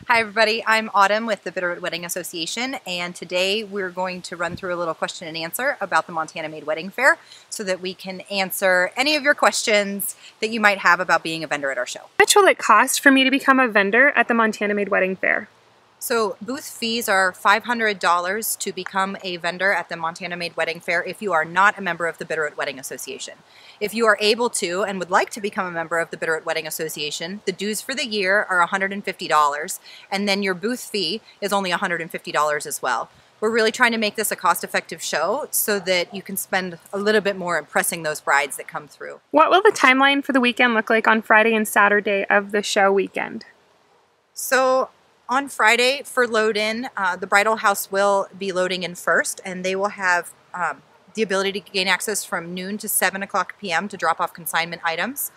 Hi everybody, I'm Autumn with the Bitterroot Wedding Association, and today we're going to run through a little question and answer about the Montana Made Wedding Fair so that we can answer any of your questions that you might have about being a vendor at our show. How much will it cost for me to become a vendor at the Montana Made Wedding Fair? So booth fees are $500 to become a vendor at the Montana Made Wedding Fair if you are not a member of the Bitterroot Wedding Association. If you are able to and would like to become a member of the Bitterroot Wedding Association, the dues for the year are $150, and then your booth fee is only $150 as well. We're really trying to make this a cost-effective show so that you can spend a little bit more impressing those brides that come through. What will the timeline for the weekend look like on Friday and Saturday of the show weekend? So on Friday for load-in, the bridal house will be loading in first, and they will have the ability to gain access from noon to 7 o'clock p.m. to drop off consignment items.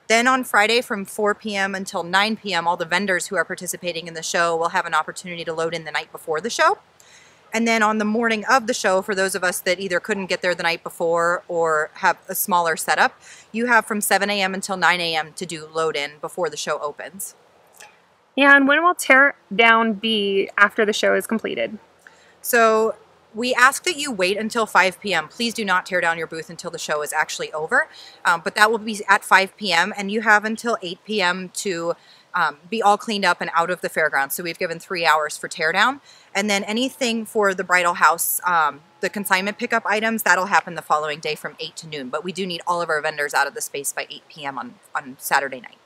Then on Friday from 4 p.m. until 9 p.m., all the vendors who are participating in the show will have an opportunity to load in the night before the show. And then on the morning of the show, for those of us that either couldn't get there the night before or have a smaller setup, you have from 7 a.m. until 9 a.m. to do load-in before the show opens. And when will tear down be after the show is completed? So we ask that you wait until 5 p.m. Please do not tear down your booth until the show is actually over, but that will be at 5 p.m. and you have until 8 p.m. to be all cleaned up and out of the fairgrounds. So we've given 3 hours for tear down, and then anything for the bridal house, the consignment pickup items, that'll happen the following day from 8 to noon, but we do need all of our vendors out of the space by 8 p.m. on Saturday night.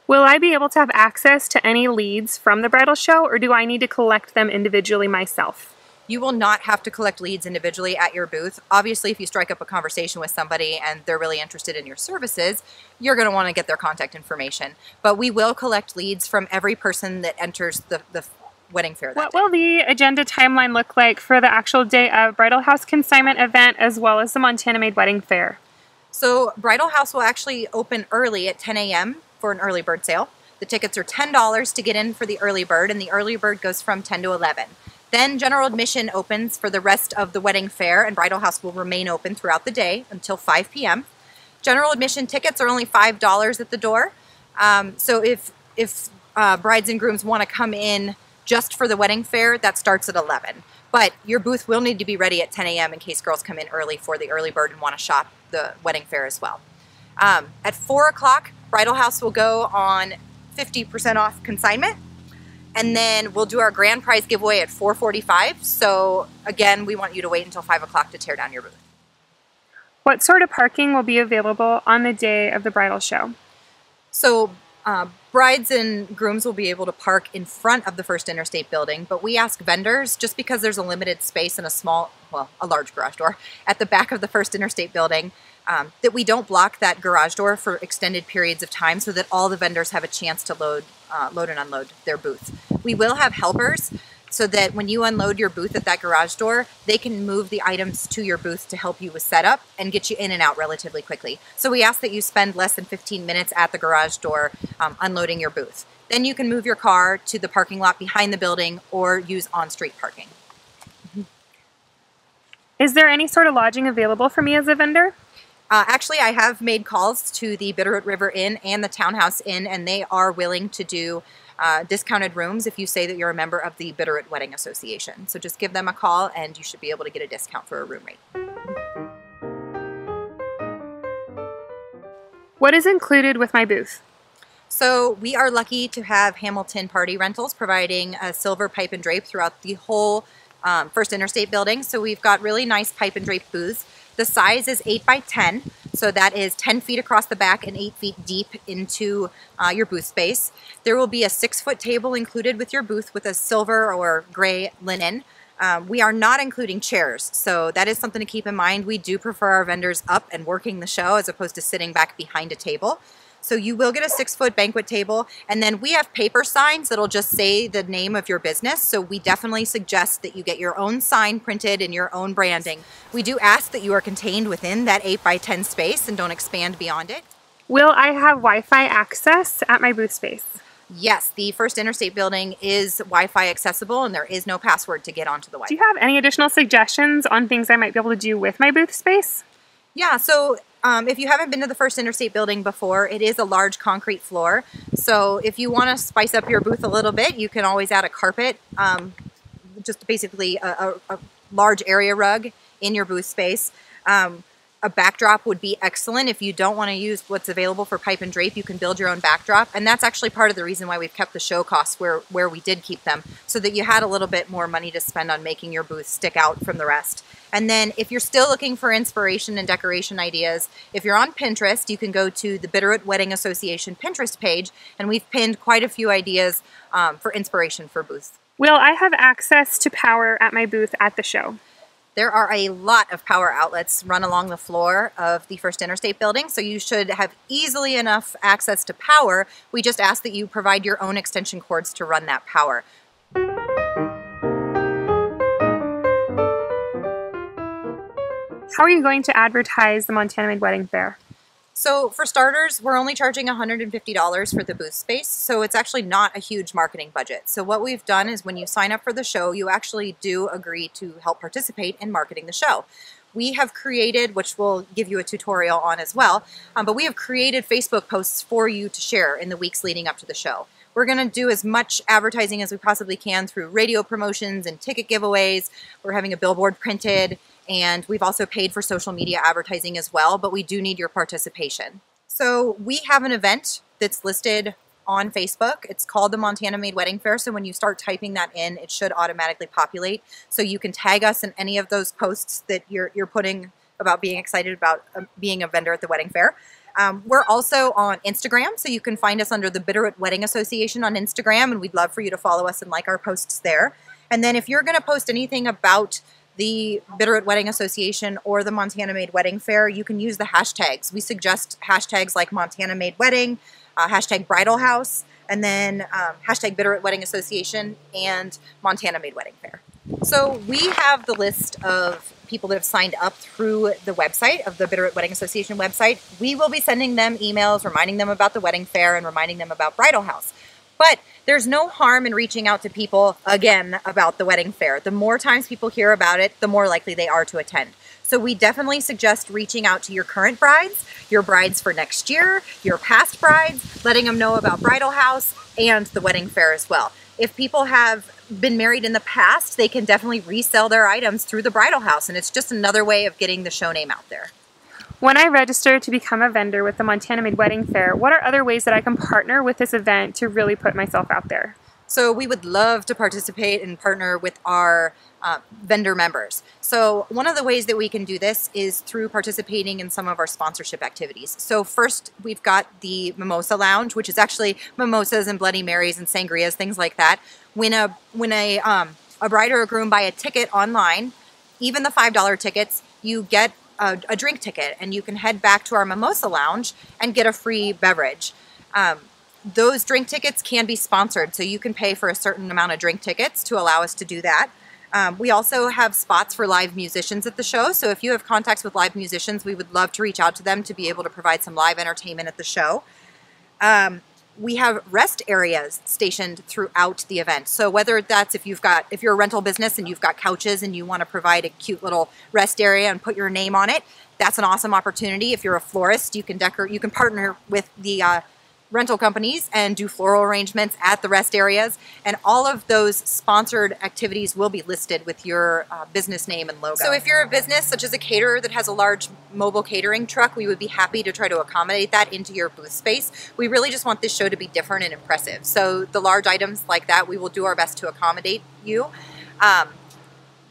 Will I be able to have access to any leads from the bridal show, or do I need to collect them individually myself? You will not have to collect leads individually at your booth. Obviously, if you strike up a conversation with somebody and they're really interested in your services, you're going to want to get their contact information. But we will collect leads from every person that enters the wedding fair that What day. will the agenda timeline look like for the actual day of bridal house consignment event as well as the Montana Made Wedding Fair? So bridal house will actually open early at 10 a.m. for an early bird sale. The tickets are $10 to get in for the early bird, and the early bird goes from 10 to 11. Then general admission opens for the rest of the wedding fair, and bridal house will remain open throughout the day until 5 p.m. General admission tickets are only $5 at the door. So if brides and grooms want to come in just for the wedding fair, that starts at 11. But your booth will need to be ready at 10 a.m. in case girls come in early for the early bird and want to shop the wedding fair as well. At 4 o'clock, bridal house will go on 50% off consignment, and then we'll do our grand prize giveaway at 4:45. So again, we want you to wait until 5 o'clock to tear down your booth. What sort of parking will be available on the day of the bridal show? So brides and grooms will be able to park in front of the First Interstate building, but we ask vendors, just because there's a limited space and a large garage door at the back of the First Interstate building, that we don't block that garage door for extended periods of time so that all the vendors have a chance to load and unload their booths. We will have helpers so that when you unload your booth at that garage door, they can move the items to your booth to help you with setup and get you in and out relatively quickly. So we ask that you spend less than 15 minutes at the garage door unloading your booth. Then you can move your car to the parking lot behind the building or use on-street parking. Is there any sort of lodging available for me as a vendor? Actually, I have made calls to the Bitterroot River Inn and the Townhouse Inn, and they are willing to do discounted rooms if you say that you're a member of the Bitterroot Wedding Association. So just give them a call and you should be able to get a discount for a room rate. What is included with my booth? So we are lucky to have Hamilton Party Rentals providing a silver pipe and drape throughout the whole First Interstate building. So we've got really nice pipe and drape booths. The size is 8 by 10, so that is 10 feet across the back and 8 feet deep into your booth space. There will be a 6-foot table included with your booth with a silver or gray linen. We are not including chairs, so that is something to keep in mind. We do prefer our vendors up and working the show as opposed to sitting back behind a table. So you will get a 6-foot banquet table, and then we have paper signs that'll just say the name of your business. So we definitely suggest that you get your own sign printed and your own branding. We do ask that you are contained within that 8 by 10 space and don't expand beyond it. Will I have Wi-Fi access at my booth space? Yes, the First Interstate building is Wi-Fi accessible, and there is no password to get onto the Wi-Fi. Do you have any additional suggestions on things I might be able to do with my booth space? Yeah, so If you haven't been to the First Interstate building before, it is a large concrete floor. So if you want to spice up your booth a little bit, you can always add a carpet, just basically a large area rug in your booth space. A backdrop would be excellent. If you don't want to use what's available for pipe and drape, you can build your own backdrop. And that's actually part of the reason why we've kept the show costs where we did keep them, so that you had a little bit more money to spend on making your booth stick out from the rest. And then if you're still looking for inspiration and decoration ideas, if you're on Pinterest, you can go to the Bitterroot Wedding Association Pinterest page, and we've pinned quite a few ideas for inspiration for booths. Will I have access to power at my booth at the show? There are a lot of power outlets run along the floor of the First Interstate building, so you should have easily enough access to power. We just ask that you provide your own extension cords to run that power. How are you going to advertise the Montana Made Wedding Fair? So for starters, we're only charging $150 for the booth space, so it's actually not a huge marketing budget. So what we've done is when you sign up for the show, you actually do agree to help participate in marketing the show. We have created, which we'll give you a tutorial on as well, but we have created Facebook posts for you to share in the weeks leading up to the show. We're going to do as much advertising as we possibly can through radio promotions and ticket giveaways. We're having a billboard printed, and we've also paid for social media advertising as well, but we do need your participation. So we have an event that's listed on Facebook. It's called the Montana Made Wedding Fair. So when you start typing that in, it should automatically populate. So you can tag us in any of those posts that you're putting about being excited about being a vendor at the wedding fair. We're also on Instagram, so you can find us under the Bitterroot Wedding Association on Instagram, and we'd love for you to follow us and like our posts there. And then if you're going to post anything about the Bitterroot Wedding Association or the Montana Made Wedding Fair, you can use the hashtags. We suggest hashtags like Montana Made Wedding, hashtag Bridal House, and then hashtag Bitterroot Wedding Association and Montana Made Wedding Fair. So we have the list of people that have signed up through the website of the Bitterroot Wedding Association website. We will be sending them emails, reminding them about the wedding fair and reminding them about Bridal House. But there's no harm in reaching out to people, again, about the wedding fair. The more times people hear about it, the more likely they are to attend. So we definitely suggest reaching out to your current brides, your brides for next year, your past brides, letting them know about Bridal House and the wedding fair as well. If people have been married in the past, they can definitely resell their items through the Bridal House, and it's just another way of getting the show name out there. When I register to become a vendor with the Montana Made Wedding Fair, what are other ways that I can partner with this event to really put myself out there? So we would love to participate and partner with our vendor members. So one of the ways that we can do this is through participating in some of our sponsorship activities. So first, we've got the Mimosa Lounge, which is actually mimosas and Bloody Marys and sangrias, things like that. When a bride or a groom buy a ticket online, even the $5 tickets, you get a drink ticket, and you can head back to our Mimosa Lounge and get a free beverage. Those drink tickets can be sponsored, so you can pay for a certain amount of drink tickets to allow us to do that. We also have spots for live musicians at the show, so if you have contacts with live musicians, we would love to reach out to them to be able to provide some live entertainment at the show. We have rest areas stationed throughout the event. So whether that's if you're a rental business and you've got couches and you want to provide a cute little rest area and put your name on it, that's an awesome opportunity. If you're a florist, you can partner with the rental companies and do floral arrangements at the rest areas, and all of those sponsored activities will be listed with your business name and logo. So if you're a business such as a caterer that has a large mobile catering truck, we would be happy to try to accommodate that into your booth space. We really just want this show to be different and impressive. So the large items like that, we will do our best to accommodate you.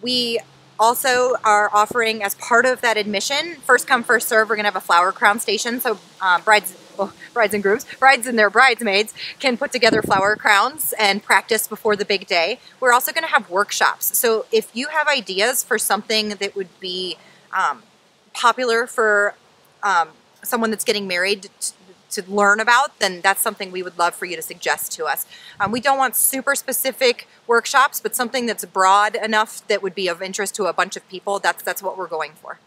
We also are offering, as part of that admission, first come, first serve, we're going to have a flower crown station. So brides and grooms, brides and their bridesmaids can put together flower crowns and practice before the big day. We're also going to have workshops. So if you have ideas for something that would be popular for someone that's getting married to learn about, then that's something we would love for you to suggest to us. We don't want super specific workshops, but something that's broad enough that would be of interest to a bunch of people. That's what we're going for.